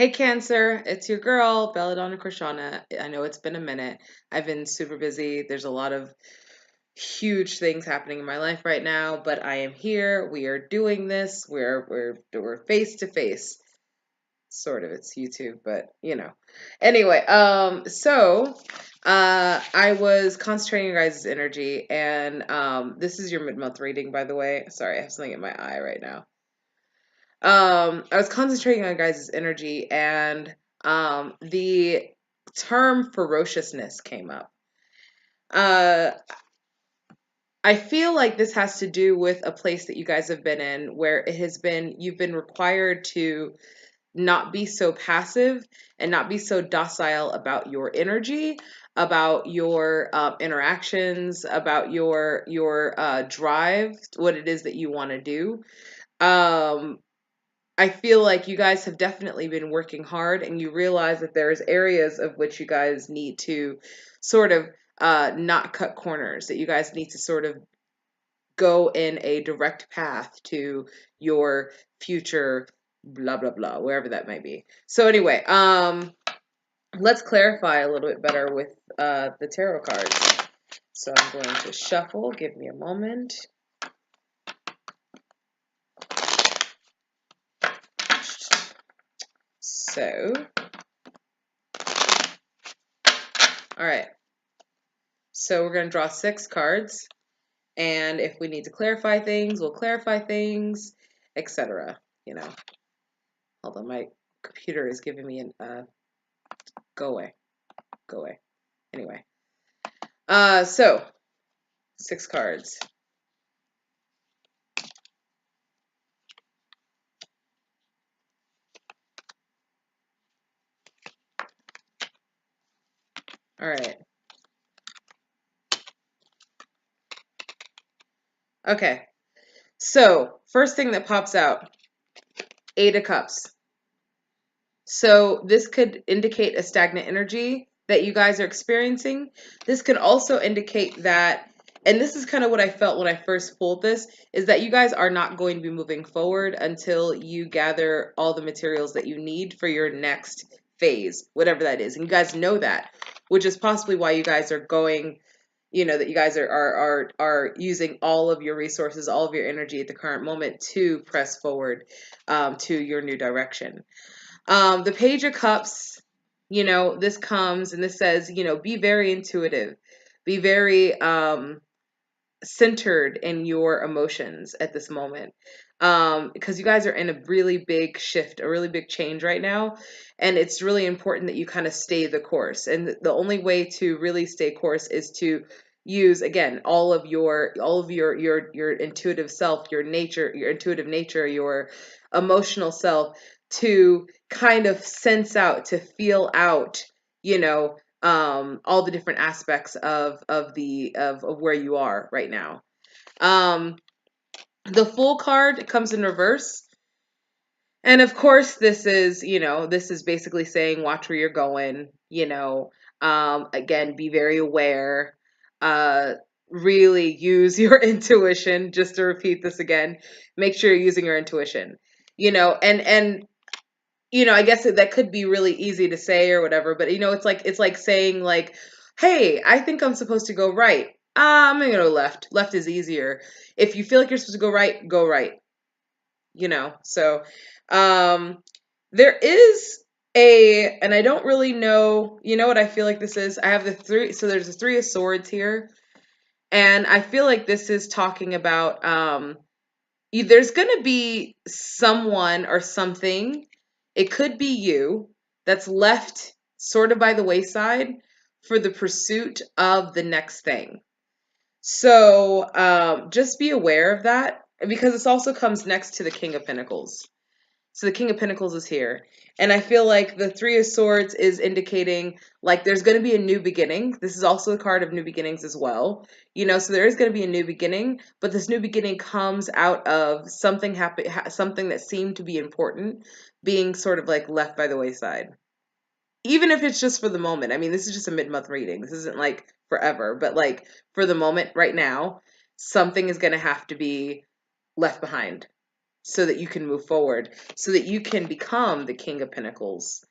Hey Cancer, it's your girl, Belladonna Krishana. I know it's been a minute. I've been super busy. There's a lot of huge things happening in my life right now, but I am here. We are doing this. We're face to face. Sort of. It's YouTube, but you know. Anyway, I was concentrating your guys' energy, and this is your mid-month reading, by the way. Sorry, I have something in my eye right now. I was concentrating on guys' energy, and the term ferociousness came up. Uh, I feel like this has to do with a place that you guys have been in where you've been required to not be so passive and not be so docile about your energy, about your interactions, about your drive, what it is that you want to do. Um, I feel like you guys have definitely been working hard, and you realize that there's areas of which you guys need to sort of not cut corners, that you guys need to sort of go in a direct path to your future, blah, blah, blah, wherever that might be. So anyway, let's clarify a little bit better with the tarot cards. So I'm going to shuffle. Give me a moment. So, all right. So we're going to draw 6 cards. And if we need to clarify things, we'll clarify things, etc. You know, hold on, my computer is giving me an go away, go away. Anyway, so 6 cards. All right. Okay. So first thing that pops out, 8 of Cups. So this could indicate a stagnant energy that you guys are experiencing. This could also indicate that, and this is kind of what I felt when I first pulled this, is that you guys are not going to be moving forward until you gather all the materials that you need for your next phase, whatever that is. And you guys know that, which is possibly why you guys are going, you know, that you guys are using all of your resources, all of your energy at the current moment to press forward to your new direction. The Page of Cups, you know, this comes and this says, you know, be very intuitive, be very centered in your emotions at this moment. Because you guys are in a really big shift, a really big change right now. And it's really important that you kind of stay the course. And the only way to really stay course is to use, again, all of your intuitive self, your nature, your intuitive nature, your emotional self, to kind of sense out, to feel out, you know, all the different aspects of where you are right now. Um, the Fool card comes in reverse. And of course, this is, you know, this is basically saying watch where you're going, you know, again, be very aware, uh, really use your intuition. Just to repeat this again, make sure you're using your intuition, you know, and you know, I guess that could be really easy to say or whatever, but you know, it's like saying like, "Hey, I think I'm supposed to go right. I'm gonna go left. Left is easier. If you feel like you're supposed to go right, go right." You know, so um, there is and I don't really know. You know what I feel like this is? I have the 3. So there's the 3 of Swords here, and I feel like this is talking about there's going to be someone or something, it could be you, that's left sort of by the wayside for the pursuit of the next thing. So just be aware of that, because this also comes next to the King of Pentacles. So the King of Pentacles is here. And I feel like the 3 of Swords is indicating like there's going to be a new beginning. This is also the card of new beginnings as well. You know, so there is going to be a new beginning, but this new beginning comes out of something something that seemed to be important being sort of like left by the wayside. Even if it's just for the moment. I mean, this is just a mid-month reading. This isn't like forever, but like for the moment right now, something is going to have to be left behind. so that you can move forward, so that you can become the King of Pentacles.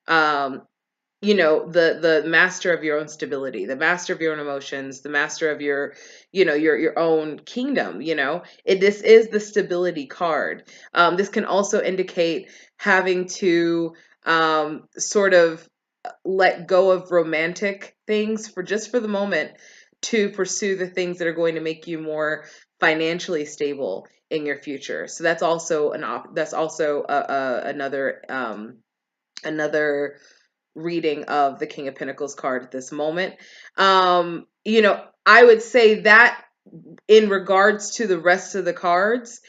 Um, the master of your own stability, the master of your own emotions, the master of your, your own kingdom. This is the stability card. This can also indicate having to sort of let go of romantic things for the moment to pursue the things that are going to make you more financially stable in your future. So that's also another reading of the King of Pentacles card at this moment. I would say that in regards to the rest of the cards,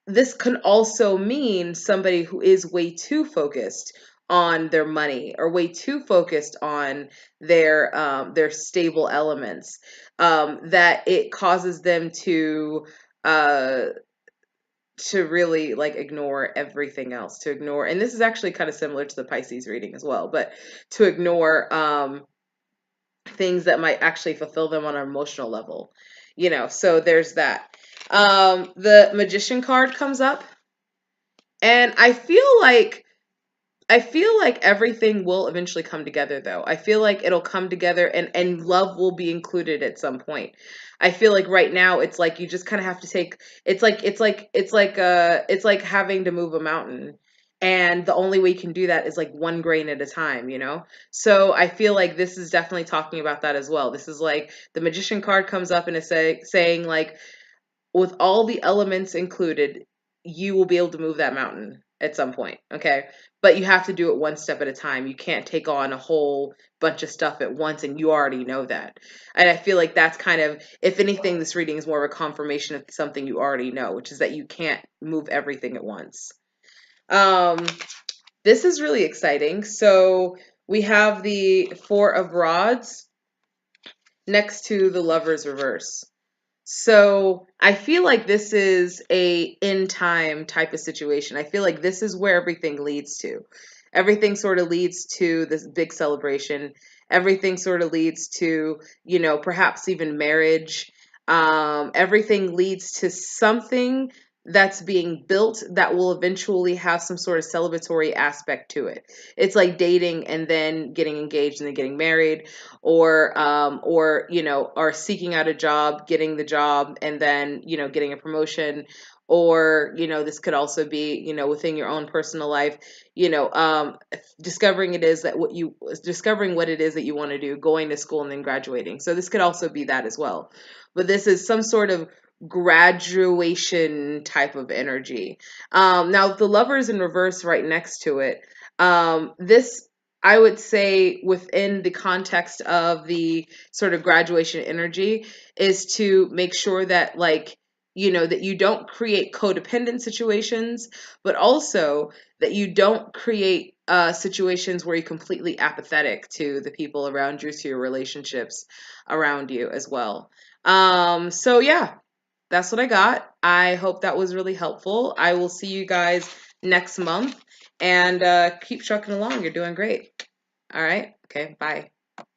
this can also mean somebody who is way too focused on their money or way too focused on their stable elements, that it causes them uh, to really like ignore everything else, to ignore, and this is actually kind of similar to the Pisces reading as well, but to ignore things that might actually fulfill them on an emotional level. So there's that. The Magician card comes up, and I feel like everything will eventually come together, though. I feel like it'll come together, and love will be included at some point. I feel like right now it's like you just kind of have to take, it's like having to move a mountain. And the only way you can do that is like one grain at a time. So I feel like this is definitely talking about that as well. This is like the Magician card comes up and is saying like, with all the elements included, you will be able to move that mountain at some point. Okay. But you have to do it one step at a time. You can't take on a whole bunch of stuff at once, and you already know that. And I feel like that's kind of, if anything, this reading is more of a confirmation of something you already know, which is that you can't move everything at once. Um, this is really exciting. So we have the Four of Rods next to the Lover's reverse. So I feel like this is a in time type of situation. I feel like this is where everything leads to. Everything sort of leads to this big celebration. Everything sort of leads to, perhaps even marriage. Everything leads to something that's being built that will eventually have some sort of celebratory aspect to it. It's like dating and then getting engaged and then getting married, or seeking out a job, getting the job, and then getting a promotion. Or this could also be within your own personal life, discovering what it is that you want to do, going to school and then graduating. So this could also be that as well, but this is some sort of graduation type of energy. Now the Lovers in reverse right next to it, this, I would say, within the context of the sort of graduation energy, is to make sure that, like, that you don't create codependent situations, but also that you don't create situations where you're completely apathetic to the people around you, to your relationships around you as well. So yeah, that's what I got. I hope that was really helpful. I will see you guys next month, and keep trucking along. You're doing great. All right. Okay. Bye.